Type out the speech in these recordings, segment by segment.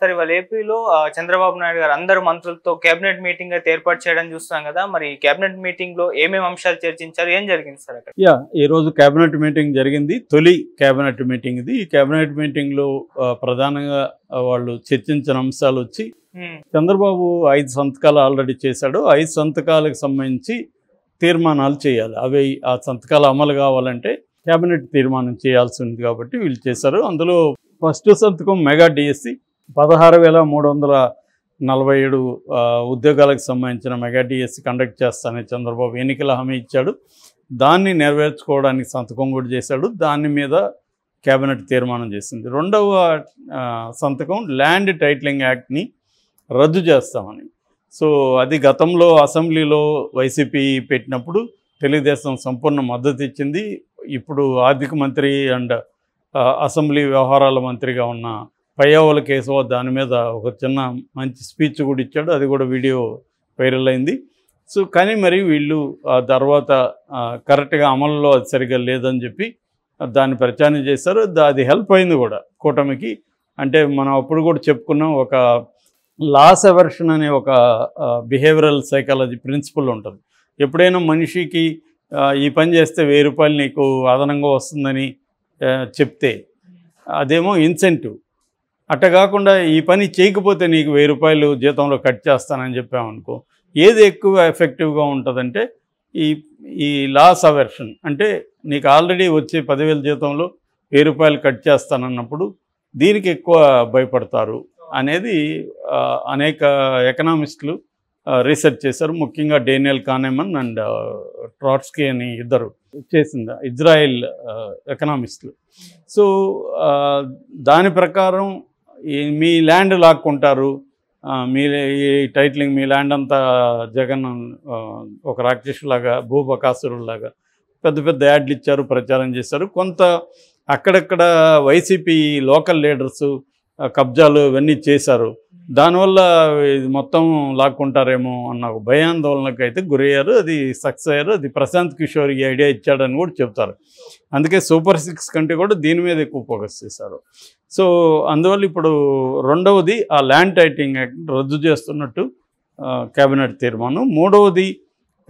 సరే ఇవాళ ఏపీలో చంద్రబాబు నాయుడు గారు అందరు మంత్రులతో కేబినెట్ మీటింగ్ అయితే ఏర్పాటు చేయడం చూస్తాం కదా. మరి కేబినెట్ మీటింగ్ లో ఏమేమి అంశాలు చర్చించారు, ఏం జరిగింది సార్ అక్కడ? ఈ రోజు కేబినెట్ మీటింగ్ జరిగింది. తొలి కేబినెట్ మీటింగ్ ఇది. ఈ కేబినెట్ మీటింగ్ లో ప్రధానంగా వాళ్ళు చర్చించిన అంశాలు వచ్చి చంద్రబాబు 5 సంతకాలు ఆల్రెడీ చేశాడు. 5 సంతకాలకు సంబంధించి తీర్మానాలు చేయాలి. అవి ఆ సంతకాలు అమలు కావాలంటే కేబినెట్ తీర్మానం చేయాల్సి ఉంది కాబట్టి వీళ్ళు చేశారు. అందులో ఫస్ట్ సంతకం మెగా డిఎస్సి 16,347 ఉద్యోగాలకు సంబంధించిన మెగా డిఎస్సి కండక్ట్ చేస్తానని చంద్రబాబు ఎన్నికల హామీ ఇచ్చాడు. దాన్ని నెరవేర్చుకోవడానికి సంతకం కూడా చేశాడు. దాని మీద కేబినెట్ తీర్మానం చేసింది. రెండవ సంతకం ల్యాండ్ టైటిలింగ్ యాక్ట్ని రద్దు చేస్తామని. సో అది గతంలో అసెంబ్లీలో వైసీపీ పెట్టినప్పుడు తెలుగుదేశం సంపూర్ణ మద్దతు ఇచ్చింది. ఇప్పుడు ఆర్థిక మంత్రి అండ్ అసెంబ్లీ వ్యవహారాల మంత్రిగా ఉన్న పయ్యావుల కేశవ దాని మీద ఒక చిన్న మంచి స్పీచ్ కూడా ఇచ్చాడు. అది కూడా వీడియో వైరల్ అయింది. సో కానీ మరి వీళ్ళు ఆ తర్వాత కరెక్ట్గా అమలులో అది సరిగ్గా లేదని చెప్పి దాన్ని ప్రచారం చేశారు. అది హెల్ప్ అయింది కూడా కూటమికి. అంటే మనం అప్పుడు కూడా చెప్పుకున్నాం, ఒక లాస్ అవర్షన్ అనే ఒక బిహేవియరల్ సైకాలజీ ప్రిన్సిపల్ ఉంటుంది. ఎప్పుడైనా మనిషికి ఈ పని చేస్తే 1000 రూపాయలు నీకు అదనంగా వస్తుందని చెప్తే అదేమో ఇన్సెంటివ్. అట్ట కాకుండా ఈ పని చేయకపోతే నీకు 1000 రూపాయలు జీతంలో కట్ చేస్తానని చెప్పామనుకో, ఏది ఎక్కువ ఎఫెక్టివ్గా ఉంటుందంటే ఈ లాస్ అవర్షన్. అంటే నీకు ఆల్రెడీ వచ్చే 10,000 జీతంలో 1000 రూపాయలు కట్ చేస్తానన్నప్పుడు దీనికి ఎక్కువ భయపడతారు అనేది అనేక ఎకనామిస్టులు రీసెర్చ్ చేశారు. ముఖ్యంగా డేనియల్ కానెమన్ అండ్ ట్రాట్స్కీ అని ఇద్దరు చేసింది, ఇజ్రాయెల్ ఎకనామిస్టులు. సో దాని ప్రకారం మీ ల్యాండ్ లాక్కుంటారు, మీ ఈ టైటిలింగ్ మీ ల్యాండ్ అంతా జగన్ ఒక రాక్షసులాగా భూబకాసురులాగా పెద్ద పెద్ద యాడ్లు ఇచ్చారు, ప్రచారం చేశారు. కొంత అక్కడక్కడ వైసీపీ లోకల్ లీడర్సు కబ్జాలు ఇవన్నీ చేశారు. దానివల్ల ఇది మొత్తం లాక్కుంటారేమో అన్న ఒక భయాందోళనకు అయితే గురయ్యారు. అది సక్సెస్ అయ్యారు. అది ప్రశాంత్ కిషోర్ ఈ ఐడియా ఇచ్చాడని కూడా చెప్తారు. అందుకే సూపర్ 6 కంటే కూడా దీని మీద ఎక్కువ ఫోకస్ చేశారు. సో అందువల్ల ఇప్పుడు రెండవది ఆ ల్యాండ్ టైటిలింగ్ యాక్ట్ రద్దు చేస్తున్నట్టు కేబినెట్ తీర్మానం. మూడవది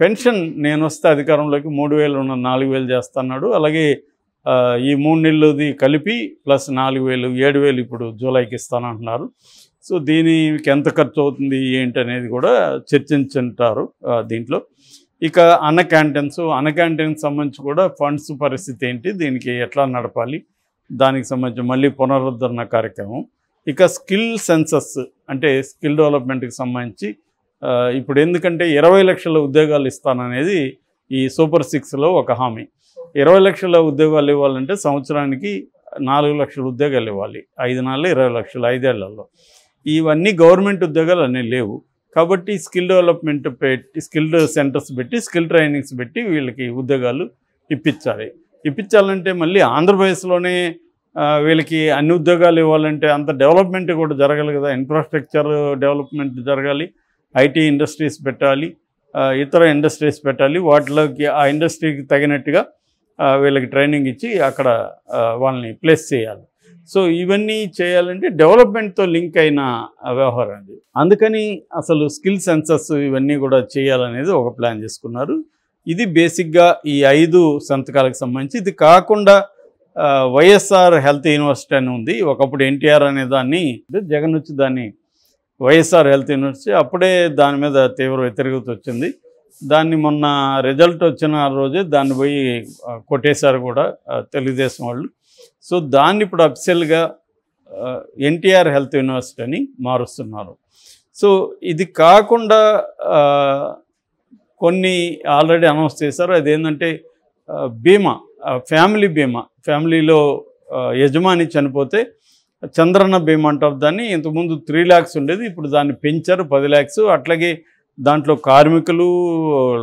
పెన్షన్ నేను వస్తే అధికారంలోకి 3,000 ఉన్న 4,000 చేస్తున్నాడు. అలాగే ఈ 3 నెలలది కలిపి ప్లస్ 4,000 7,000 ఇప్పుడు జూలైకి ఇస్తానంటున్నారు. సో దీనికి ఎంత ఖర్చు అవుతుంది ఏంటి అనేది కూడా చర్చించుంటారు దీంట్లో. ఇక అన్న క్యాంటీన్స్ సంబంధించి కూడా ఫండ్స్ పరిస్థితి ఏంటి, దీనికి ఎట్లా నడపాలి, దానికి సంబంధించి మళ్ళీ పునరుద్ధరణ కార్యక్రమం. ఇక స్కిల్ సెన్సస్ అంటే స్కిల్ డెవలప్మెంట్కి సంబంధించి ఇప్పుడు ఎందుకంటే 20 లక్షల ఉద్యోగాలు ఇస్తాననేది ఈ సూపర్ 6లో ఒక హామీ. 20 లక్షల ఉద్యోగాలు ఇవ్వాలంటే సంవత్సరానికి 4 లక్షల ఉద్యోగాలు ఇవ్వాలి. 5 నెలలు 20 లక్షలు 5 ఏళ్లలో. ఇవన్నీ గవర్నమెంట్ ఉద్యోగాలు అన్నీ లేవు కాబట్టి స్కిల్ డెవలప్మెంట్ పెట్టి స్కిల్ సెంటర్స్ పెట్టి స్కిల్ ట్రైనింగ్స్ పెట్టి వీళ్ళకి ఉద్యోగాలు ఇప్పించాలంటే మళ్ళీ ఆంధ్రప్రదేశ్లోనే వీళ్ళకి అన్ని ఉద్యోగాలు ఇవ్వాలంటే అంత డెవలప్మెంట్ కూడా జరగాలి కదా. ఇన్ఫ్రాస్ట్రక్చర్ డెవలప్మెంట్ జరగాలి, ఐటీ ఇండస్ట్రీస్ పెట్టాలి, ఇతర ఇండస్ట్రీస్ పెట్టాలి. వాటిలోకి ఆ ఇండస్ట్రీకి తగినట్టుగా వీళ్ళకి ట్రైనింగ్ ఇచ్చి అక్కడ వాళ్ళని ప్లేస్ చేయాలి. సో ఇవన్నీ చేయాలంటే డెవలప్మెంట్తో లింక్ అయిన వ్యవహారం అది. అందుకని అసలు స్కిల్ సెన్సస్ ఇవన్నీ కూడా చేయాలనేది ఒక ప్లాన్ చేసుకున్నారు. ఇది బేసిక్గా ఈ 5 సంతకాలకు సంబంధించి. ఇది కాకుండా వైఎస్ఆర్ హెల్త్ యూనివర్సిటీ అని ఉంది. ఒకప్పుడు ఎన్టీఆర్ అనే దాన్ని జగన్ వచ్చి దాన్ని వైఎస్ఆర్ హెల్త్ యూనివర్సిటీ, అప్పుడే దాని మీద తీవ్ర వ్యతిరేకత వచ్చింది. దాన్ని మొన్న రిజల్ట్ వచ్చిన రోజే దాన్ని పోయి కొట్టేశారు కూడా తెలుగుదేశం వాళ్ళు. సో దాన్ని ఇప్పుడు అఫీషియల్గా ఎన్టీఆర్ హెల్త్ యూనివర్సిటీ అని మారుస్తున్నారు. సో ఇది కాకుండా కొన్ని ఆల్రెడీ అనౌన్స్ చేశారు. అదేంటంటే బీమా, ఫ్యామిలీ బీమా. ఫ్యామిలీలో యజమాని చనిపోతే చంద్రన్న బీమా అంటారు దాన్ని. ఇంతకుముందు 3 lakhs ఉండేది, ఇప్పుడు దాన్ని పెంచారు 10 lakhs. అట్లాగే దాంట్లో కార్మికులు,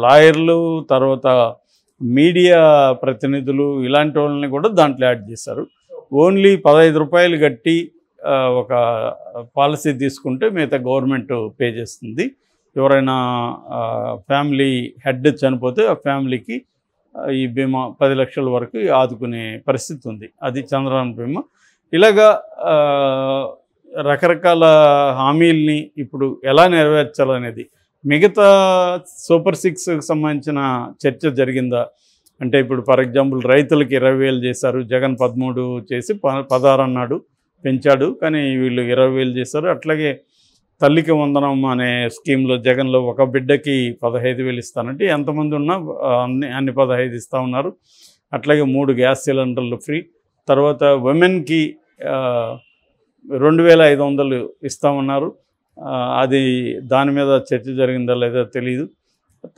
లాయర్లు, తర్వాత మీడియా ప్రతినిధులు ఇలాంటి వాళ్ళని కూడా దాంట్లో యాడ్ చేశారు. ఓన్లీ 15 రూపాయలు కట్టి ఒక పాలసీ తీసుకుంటే మిగతా గవర్నమెంట్ పే చేస్తుంది. ఎవరైనా ఫ్యామిలీ హెడ్ చనిపోతే ఆ ఫ్యామిలీకి ఈ బీమా 10 లక్షల వరకు ఆదుకునే పరిస్థితి ఉంది. అది చంద్రన్న బీమా. ఇలాగా రకరకాల హామీల్ని ఇప్పుడు ఎలా నెరవేర్చాలనేది. మిగతా సూపర్ 6కి సంబంధించిన చర్చ జరిగిందా అంటే ఇప్పుడు ఫర్ ఎగ్జాంపుల్ రైతులకి 20,000 చేశారు, జగన్ 13 చేసి 16 అన్నాడు, పెంచాడు. కానీ వీళ్ళు 20,000 చేశారు. అట్లాగే తల్లికి వందనం అనే స్కీమ్లో జగన్లో ఒక బిడ్డకి 15,000 ఇస్తానంటే ఎంతమంది ఉన్నా అన్ని 15 ఇస్తూ ఉన్నారు. అట్లాగే 3 గ్యాస్ సిలిండర్లు ఫ్రీ. తర్వాత ఉమెన్కి 2,500 ఇస్తామన్నారు. అది దాని మీద చర్చ జరిగిందా లేదో తెలియదు.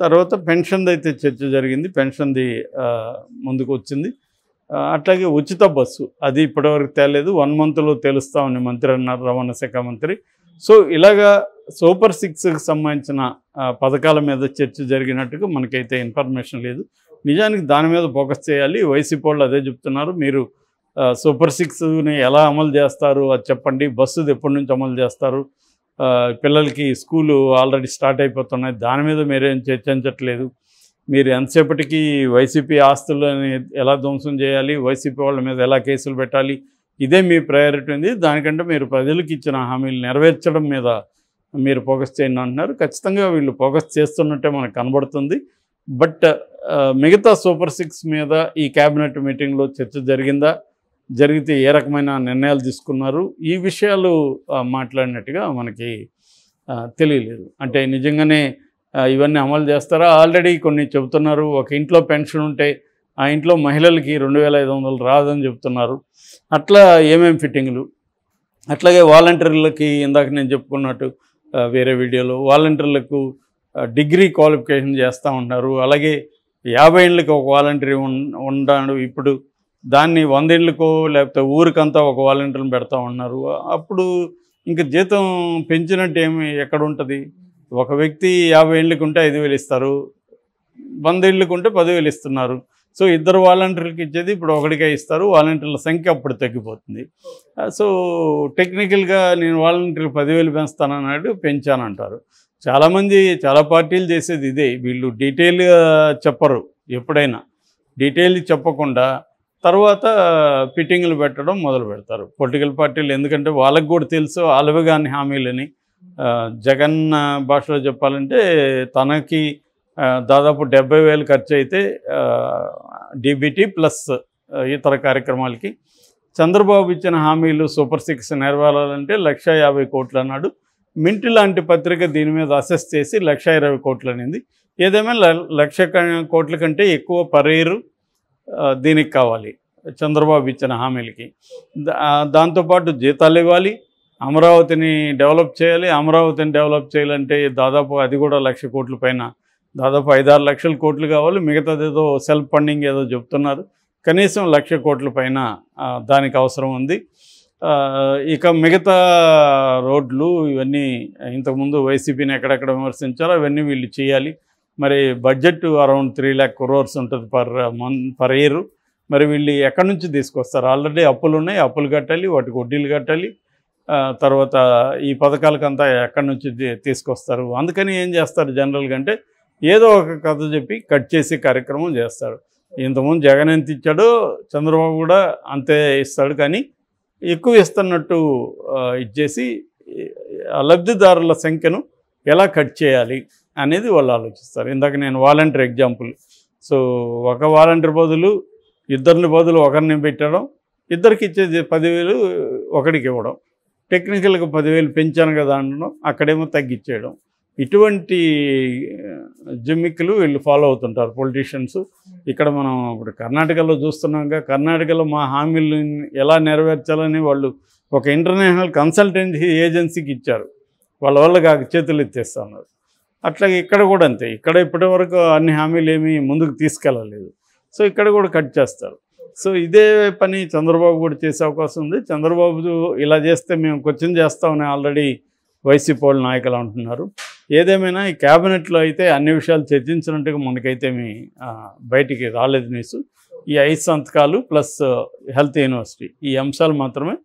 తర్వాత పెన్షన్ది అయితే చర్చ జరిగింది, పెన్షన్ది ముందుకు వచ్చింది. అట్లాగే ఉచిత బస్సు అది ఇప్పటివరకు తేలేదు, 1 మంత్లో తెలుస్తామని మంత్రి అన్నారు, రవాణా శాఖ మంత్రి. సో ఇలాగా సూపర్ 6కి సంబంధించిన పథకాల మీద చర్చ జరిగినట్టుగా మనకైతే ఇన్ఫర్మేషన్ లేదు. నిజానికి దాని మీద ఫోకస్ చేయాలి. వైసీపీ వాళ్ళు అదే చెప్తున్నారు, మీరు సూపర్ 6ని ఎలా అమలు చేస్తారు అది చెప్పండి, బస్సుది ఎప్పటి నుంచి అమలు చేస్తారు, పిల్లలకి స్కూలు ఆల్రెడీ స్టార్ట్ అయిపోతున్నాయి, దాని మీద మీరేం చర్చించట్లేదు, మీరు ఎంతసేపటికి వైసీపీ ఆస్తులని ఎలా ధ్వంసం చేయాలి, వైసీపీ వాళ్ళ మీద ఎలా కేసులు పెట్టాలి, ఇదే మీ ప్రయారిటీ ఉంది. దానికంటే మీరు ప్రజలకు ఇచ్చిన హామీలు నెరవేర్చడం మీద మీరు ఫోకస్ చేయండి అంటున్నారు. ఖచ్చితంగా వీళ్ళు ఫోకస్ చేస్తున్నట్టే మనకు కనబడుతుంది. బట్ మిగతా సూపర్ 6 మీద ఈ క్యాబినెట్ మీటింగ్లో చర్చ జరిగిందా, జరిగితే ఏ రకమైన నిర్ణయాలు తీసుకున్నారు, ఈ విషయాలు మాట్లాడినట్టుగా మనకి తెలియలేదు. అంటే నిజంగానే ఇవన్నీ అమలు చేస్తారా? ఆల్రెడీ కొన్ని చెబుతున్నారు. ఒక ఇంట్లో పెన్షన్ ఉంటే ఆ ఇంట్లో మహిళలకి 2,500 రాదని చెప్తున్నారు. అట్లా ఏమేమి ఫిట్టింగ్లు. అట్లాగే వాలంటీర్లకి ఇందాక నేను చెప్పుకున్నట్టు వేరే వీడియోలో వాలంటీర్లకు డిగ్రీ క్వాలిఫికేషన్ చేస్తూ ఉంటారు. అలాగే 50 ఏళ్ళకి ఒక వాలంటీర్ ఉన్నాడు. ఇప్పుడు దాన్ని 100 ఏళ్ళకో లేకపోతే ఊరికంతా ఒక వాలంటీర్ని పెడతా ఉన్నారు. అప్పుడు ఇంకా జీతం పెంచినట్టు ఎక్కడ ఉంటుంది? ఒక వ్యక్తి 50 ఏళ్ళకి ఉంటే 5,000 ఇస్తారు, 100 ఏళ్ళకి ఉంటే 10,000 ఇస్తున్నారు. సో ఇద్దరు వాలంటీర్లకు ఇచ్చేది ఇప్పుడు ఒకటికే ఇస్తారు. వాలంటీర్ల సంఖ్య అప్పుడు తగ్గిపోతుంది. సో టెక్నికల్గా నేను వాలంటీర్లు 10,000 పెంచుతానన్నాడు, పెంచానంటారు. చాలామంది చాలా పార్టీలు చేసేది ఇదే. వీళ్ళు డీటెయిల్గా చెప్పరు, ఎప్పుడైనా డీటెయిల్ చెప్పకుండా తర్వాత ఫిట్టింగ్లు పెట్టడం మొదలు పెడతారు పొలిటికల్ పార్టీలు. ఎందుకంటే వాళ్ళకు కూడా తెలుసు అలవగాని హామీలని. జగన్ భాషలో చెప్పాలంటే తనకి దాదాపు 70,000 ఖర్చు అయితే డీబీటీ ప్లస్ ఇతర కార్యక్రమాలకి. చంద్రబాబు ఇచ్చిన హామీలు సూపర్ 6 నెరవేరాలంటే 1,50,000 కోట్లు అన్నాడు. మింటి లాంటి పత్రిక దీని మీద అసెస్ చేసి 1,20,000 కోట్లు అనింది. ఏదేమైనా 1,00,000 కోట్ల కంటే ఎక్కువ పర్ ఇయర్ దీనికి కావాలి చంద్రబాబు ఇచ్చిన హామీలకి. దాంతోపాటు జీతాలు ఇవ్వాలి, అమరావతిని డెవలప్ చేయాలి. అమరావతిని డెవలప్ చేయాలంటే దాదాపు అది కూడా 1,00,000 కోట్ల పైన, దాదాపు 5-6 లక్షల కోట్లు కావాలి. మిగతాది ఏదో సెల్ఫ్ ఫండింగ్ ఏదో చెప్తున్నారు. కనీసం 1,00,000 కోట్ల పైన దానికి అవసరం ఉంది. ఇక మిగతా రోడ్లు ఇవన్నీ ఇంతకుముందు వైసీపీని ఎక్కడెక్కడ విమర్శించారో అవన్నీ వీళ్ళు చేయాలి. మరి బడ్జెట్ అరౌండ్ 3 lakh crores ఉంటుంది పర్ ఇయర్. మరి వీళ్ళు ఎక్కడి నుంచి తీసుకొస్తారు? ఆల్రెడీ అప్పులు ఉన్నాయి, అప్పులు కట్టాలి, వాటికి వడ్డీలు కట్టాలి. తర్వాత ఈ పథకాలకంతా ఎక్కడి నుంచి తీసుకొస్తారు? అందుకని ఏం చేస్తారు జనరల్గా అంటే ఏదో ఒక కథ చెప్పి కట్ చేసే కార్యక్రమం చేస్తారు. ఇంతకుముందు జగన్ ఎంత ఇచ్చాడో చంద్రబాబు కూడా అంతే ఇస్తాడు, కానీ ఎక్కువ ఇస్తున్నట్టు ఇచ్చేసి లబ్ధిదారుల సంఖ్యను ఎలా కట్ చేయాలి అనేది వాళ్ళు ఆలోచిస్తారు. ఇందాక నేను వాలంటీర్ ఎగ్జాంపుల్. సో ఒక వాలంటీర్ బదులు ఇద్దరిని బదులు ఒకరిని పెట్టడం, ఇద్దరికి ఇచ్చేది 10,000 ఒకడికి ఇవ్వడం, టెక్నికల్గా 10,000 పెంచాను కదా అనడం, అక్కడేమో తగ్గించేయడం. ఇటువంటి జిమ్మిక్కులు వీళ్ళు ఫాలో అవుతుంటారు పొలిటీషియన్స్. ఇక్కడ మనం ఇప్పుడు కర్ణాటకలో చూస్తున్నాంగా, కర్ణాటకలో మా హామీలు ఎలా నెరవేర్చాలని వాళ్ళు ఒక ఇంటర్నేషనల్ కన్సల్టెన్సీ ఏజెన్సీకి ఇచ్చారు. వాళ్ళకి చేతులు ఎత్తేస్తా ఉన్నారు. అట్లాగే ఇక్కడ కూడా అంతే. ఇక్కడ ఇప్పటివరకు అన్ని హామీలు ఏమీ ముందుకు తీసుకెళ్ళలేదు. సో ఇక్కడ కూడా కట్ చేస్తారు. సో ఇదే పని చంద్రబాబు కూడా చేసే అవకాశం ఉంది. చంద్రబాబు ఇలా చేస్తే మేము క్వశ్చన్ చేస్తామని ఆల్రెడీ వైసీపీ వాళ్ళ నాయకులు అంటున్నారు. ఏదేమైనా ఈ క్యాబినెట్లో అయితే అన్ని విషయాలు చర్చించినట్టుగా మనకైతే బయటికి రాలేదు న్యూస్. ఈ 5 సంతకాలు ప్లస్ హెల్త్ యూనివర్సిటీ ఈ అంశాలు మాత్రమే